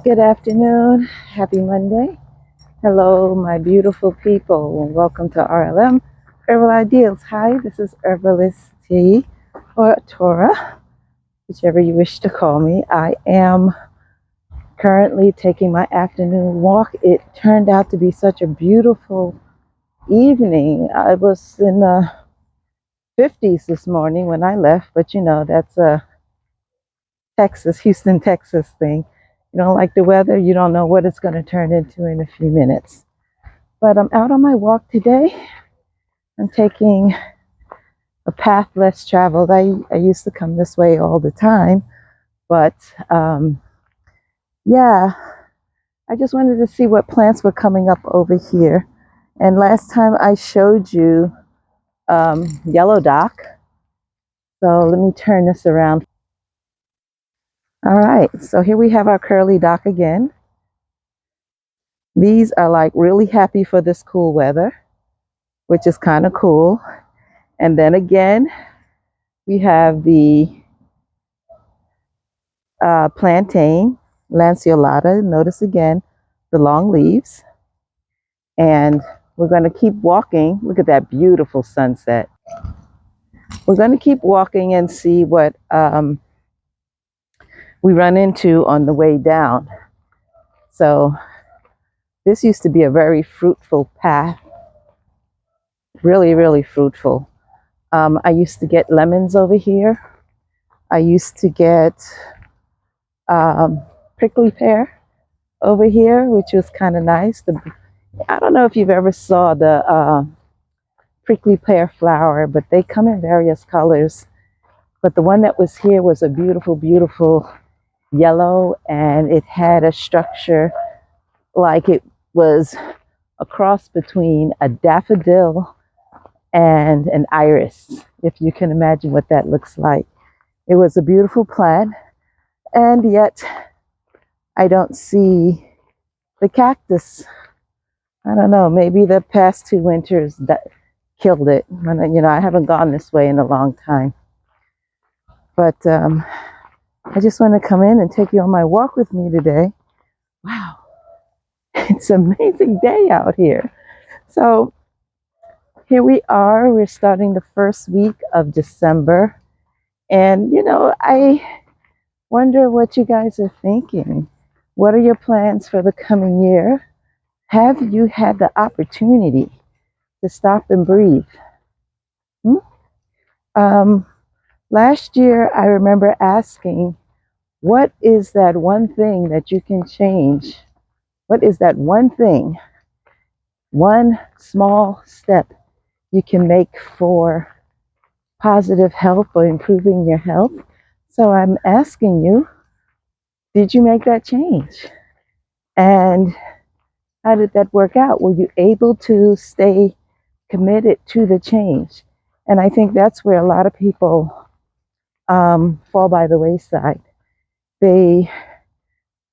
Good afternoon. Happy Monday. Hello, my beautiful people, and welcome to RLM Herbal Ideals. Hi, this is Herbalist T or Tora, whichever you wish to call me. I am currently taking my afternoon walk. It turned out to be such a beautiful evening. I was in the 50s this morning when I left, but that's a Houston, Texas thing. You don't like the weather, you don't know what it's going to turn into in a few minutes. But I'm out on my walk today. I'm taking a path less traveled. I used to come this way all the time, but yeah, I just wanted to see what plants were coming up over here. And last time I showed you yellow dock. So let me turn this around. All right, so here we have our curly dock again. These are like really happy for this cool weather, which is kind of cool. And then again, we have the plantain, lanceolata. Notice again the long leaves. And we're going to keep walking. Look at that beautiful sunset. We're going to keep walking and see what we run into on the way down. So this used to be a very fruitful path. Really, really fruitful. I used to get lemons over here. I used to get prickly pear over here, which was kind of nice. I don't know if you've ever saw the prickly pear flower, but they come in various colors. But the one that was here was a beautiful, beautiful yellow, and it had a structure like it was a cross between a daffodil and an iris, if you can imagine what that looks like. It was a beautiful plant, and yet I don't see the cactus. I don't know, maybe the past 2 winters that killed it. I haven't gone this way in a long time. But I just want to come in and take you on my walk with me today. Wow, it's an amazing day out here. So here we are. We're starting the first week of December. And, I wonder what you guys are thinking. What are your plans for the coming year? Have you had the opportunity to stop and breathe? Last year, I remember asking, what is that one thing that you can change? What is that one thing, one small step you can make for positive health or improving your health? So I'm asking you, did you make that change? And how did that work out? Were you able to stay committed to the change? And I think that's where a lot of people fall by the wayside. They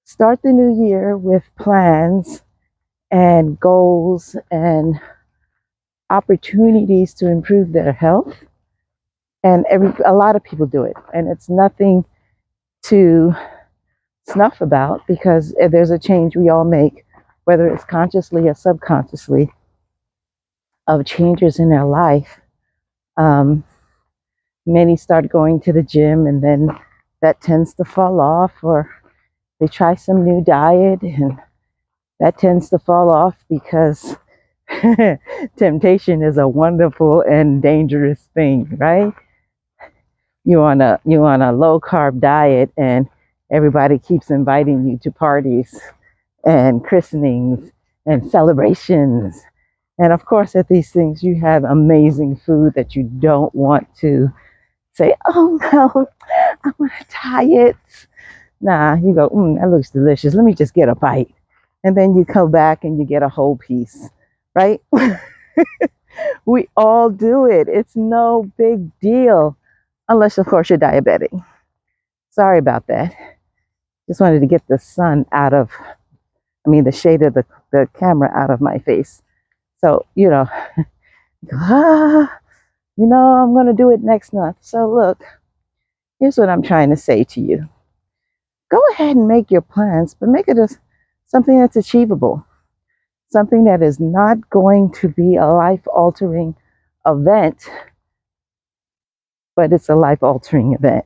start the new year with plans and goals and opportunities to improve their health. And a lot of people do it. And it's nothing to snuff about, because there's a change we all make, whether it's consciously or subconsciously, of changes in their life. Many start going to the gym, and then that tends to fall off, or they try some new diet and that tends to fall off, because temptation is a wonderful and dangerous thing, right? You're on a low carb diet, and everybody keeps inviting you to parties and christenings and celebrations. And of course, at these things, you have amazing food that you don't want to say, oh no, I want to diet. Nah, you go, that looks delicious. Let me just get a bite. And then you come back and you get a whole piece, right? We all do it. It's no big deal, unless, of course, you're diabetic. Sorry about that. Just wanted to get the shade of the camera out of my face. So, I'm going to do it next month. So look, here's what I'm trying to say to you. go ahead and make your plans, but make it something that's achievable, something that is not going to be a life-altering event, but it's a life-altering event.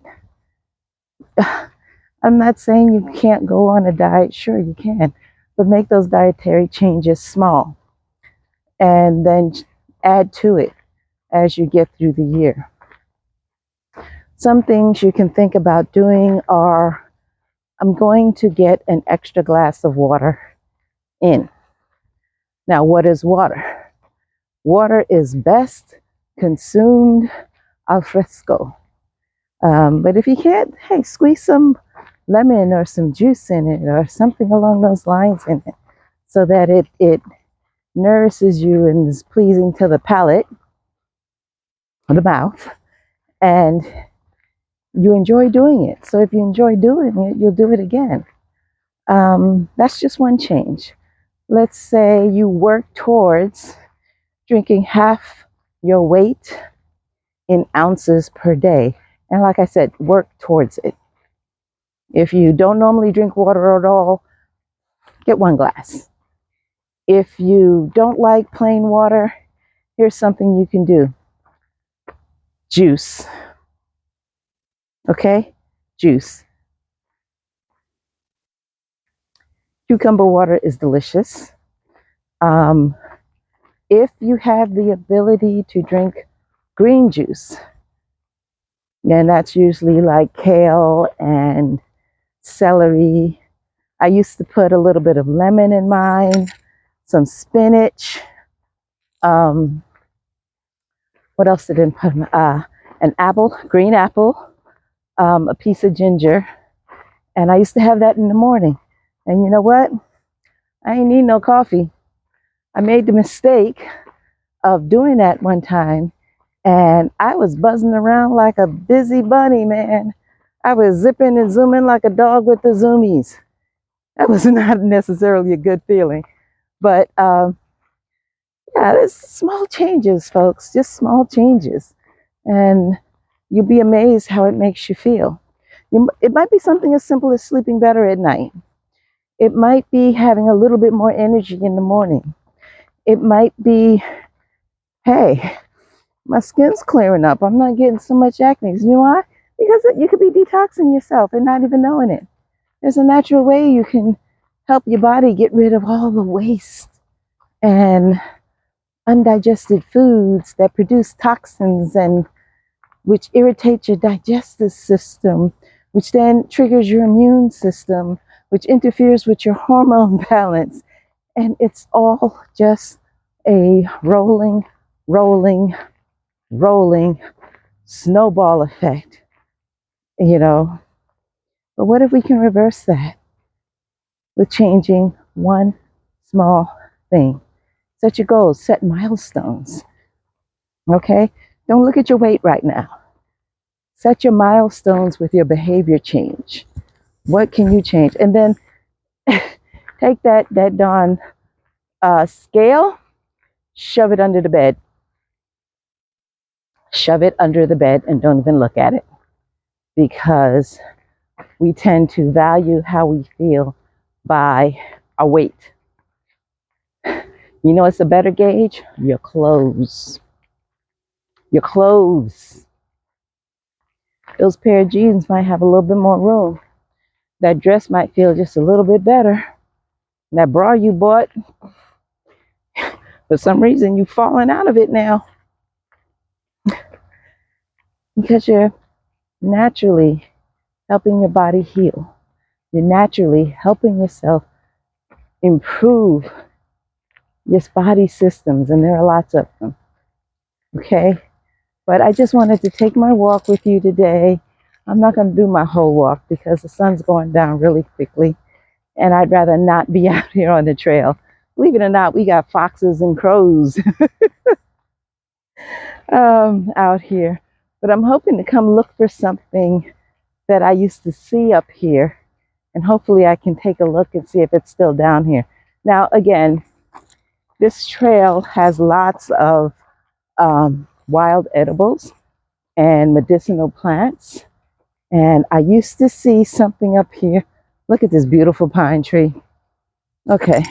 I'm not saying you can't go on a diet. Sure, you can, but make those dietary changes small and then add to it as you get through the year. Some things you can think about doing are, I'm going to get an extra glass of water in. Now, what is water? Water is best consumed al fresco. But if you can't, hey, squeeze some lemon or some juice in it or something along those lines in it so that it nourishes you and is pleasing to the palate or the mouth, and you enjoy doing it. So if you enjoy doing it, you'll do it again. That's just one change. Let's say you work towards drinking half your weight in ounces per day. And like I said, work towards it. If you don't normally drink water at all, get 1 glass. If you don't like plain water, here's something you can do. Juice. Okay? Juice. Cucumber water is delicious. If you have the ability to drink green juice, and that's usually like kale and celery. I used to put a little bit of lemon in mine, some spinach. What else did I put? An apple, green apple, a piece of ginger. And I used to have that in the morning. And you know what? I ain't need no coffee. I made the mistake of doing that one time, and I was buzzing around like a busy bunny, man. I was zipping and zooming like a dog with the zoomies. That was not necessarily a good feeling. But yeah, there's small changes, folks, just small changes. And you'll be amazed how it makes you feel. It might be something as simple as sleeping better at night. It might be having a little bit more energy in the morning. It might be, hey, my skin's clearing up. I'm not getting so much acne. You know why? Because you could be detoxing yourself and not even knowing it. There's a natural way you can help your body get rid of all the waste and undigested foods that produce toxins and which irritate your digestive system, which then triggers your immune system, which interferes with your hormone balance. And it's all just a rolling snowball effect, you know. But what if we can reverse that with changing one small thing? Set your goals, set milestones. Okay? Don't look at your weight right now. Set your milestones with your behavior change. What can you change? And then take that darn scale, shove it under the bed. Shove it under the bed and don't even look at it, because we tend to value how we feel by our weight. You know, it's a better gauge? Your clothes. Your clothes. Those pair of jeans might have a little bit more room. That dress might feel just a little bit better. That bra you bought, for some reason, you've fallen out of it now. Because you're naturally helping your body heal. You're naturally helping yourself improve your body systems, and there are lots of them. Okay? But I just wanted to take my walk with you today. I'm not going to do my whole walk because the sun's going down really quickly, and I'd rather not be out here on the trail. Believe it or not, we got foxes and crows out here. But I'm hoping to come look for something that I used to see up here, and hopefully I can take a look and see if it's still down here. Now, again, this trail has lots of wild edibles and medicinal plants. And I used to see something up here Look at this beautiful pine tree. Okay,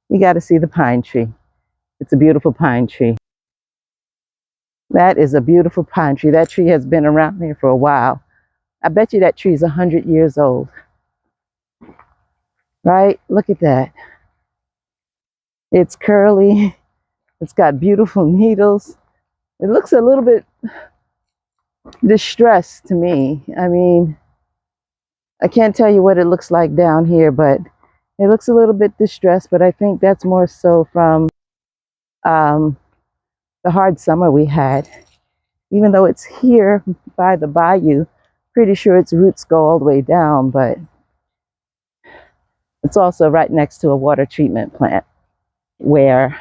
you got to see the pine tree. It's a beautiful pine tree. That is a beautiful pine tree. That tree has been around here for a while. I bet you that tree is 100 years old. Right? Look at that. It's curly. It's got beautiful needles. It looks a little bit distressed to me. I mean, I can't tell you what it looks like down here, but it looks a little bit distressed, but I think that's more so from um, the hard summer we had. Even though it's here by the bayou, pretty sure its roots go all the way down, but it's also right next to a water treatment plant where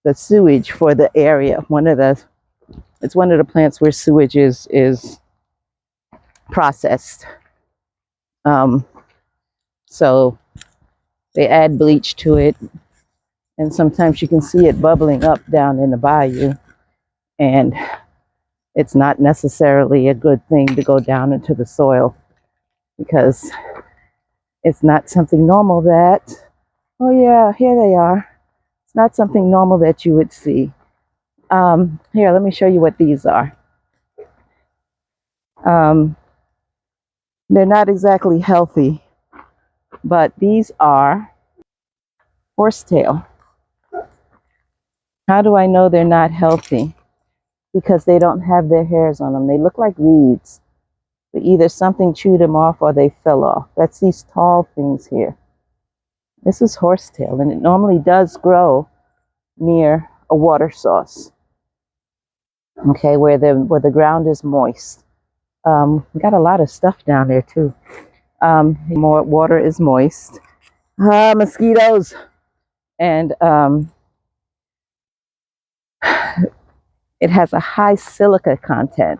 the sewage for the area, it's one of the plants where sewage is processed. Um, so they add bleach to it, and sometimes you can see it bubbling up down in the bayou, and it's not necessarily a good thing to go down into the soil because it's not something normal that, oh yeah, here they are. It's not something normal that you would see. Here, let me show you what these are. Um, they're not exactly healthy, but these are horsetail. How do I know they're not healthy? Because they don't have their hairs on them. They look like reeds, but either something chewed them off or they fell off. That's these tall things here. This is horsetail, and it normally does grow near a water source. Okay, where the ground is moist. We got a lot of stuff down there too. More water is moist. Mosquitoes, and it has a high silica content,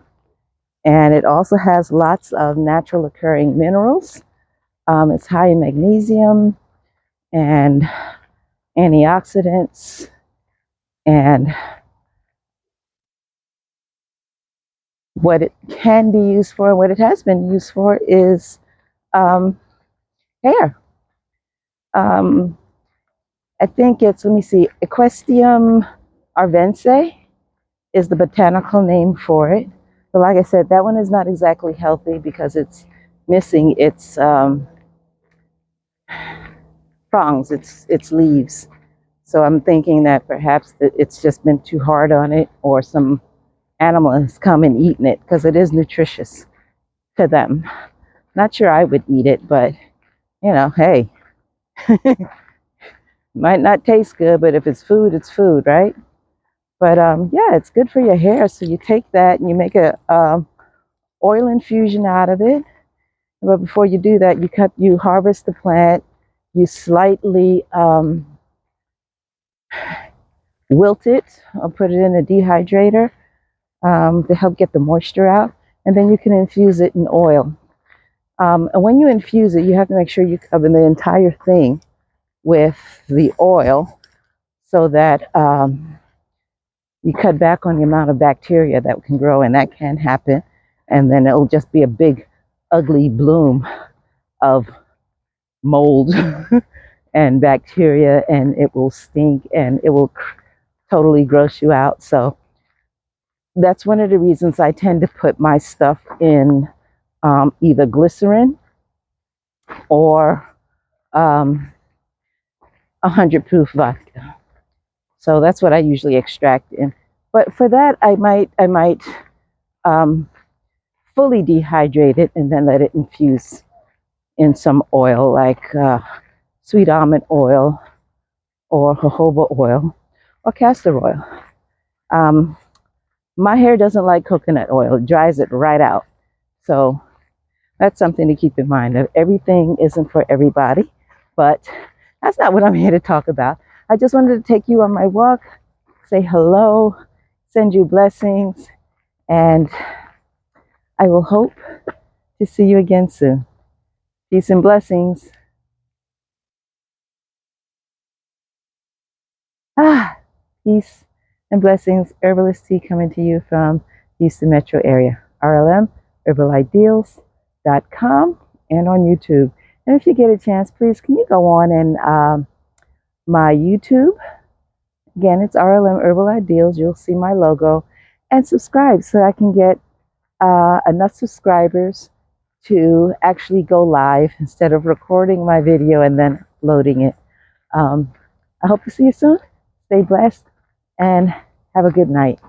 and it also has lots of natural occurring minerals. It's high in magnesium and antioxidants, and what it can be used for, what it has been used for, is hair. I think it's, let me see, Equisteum arvense is the botanical name for it. But like I said, that one is not exactly healthy because it's missing its prongs, its leaves. So I'm thinking that perhaps that it's just been too hard on it, or some animal has come and eaten it, because it is nutritious to them. Not sure I would eat it, but you know, hey, might not taste good, but if it's food, right? But yeah, it's good for your hair. So you take that and you make a oil infusion out of it. But before you do that, you harvest the plant, you slightly wilt it or put it in a dehydrator to help get the moisture out, and then you can infuse it in oil. And when you infuse it, you have to make sure you cover the entire thing with the oil so that you cut back on the amount of bacteria that can grow, and that can happen. And then it'll just be a big, ugly bloom of mold and bacteria, and it will stink and it will totally gross you out. So that's one of the reasons I tend to put my stuff in either glycerin or 100 proof vodka. So that's what I usually extract in. But for that, I might um, fully dehydrate it and then let it infuse in some oil, like sweet almond oil or jojoba oil or castor oil. My hair doesn't like coconut oil. It dries it right out. So that's something to keep in mind. Everything isn't for everybody, but that's not what I'm here to talk about. I just wanted to take you on my walk, say hello, send you blessings, and I will hope to see you again soon. Peace and blessings. Peace and blessings. Herbalist Tea coming to you from Houston metro area. RLM, herbalideals.com, and on YouTube. And if you get a chance, please, can you go on and my YouTube? Again, it's RLM Herbal Ideals. You'll see my logo. And subscribe so I can get enough subscribers to actually go live instead of recording my video and then loading it. I hope to see you soon. Stay blessed and have a good night.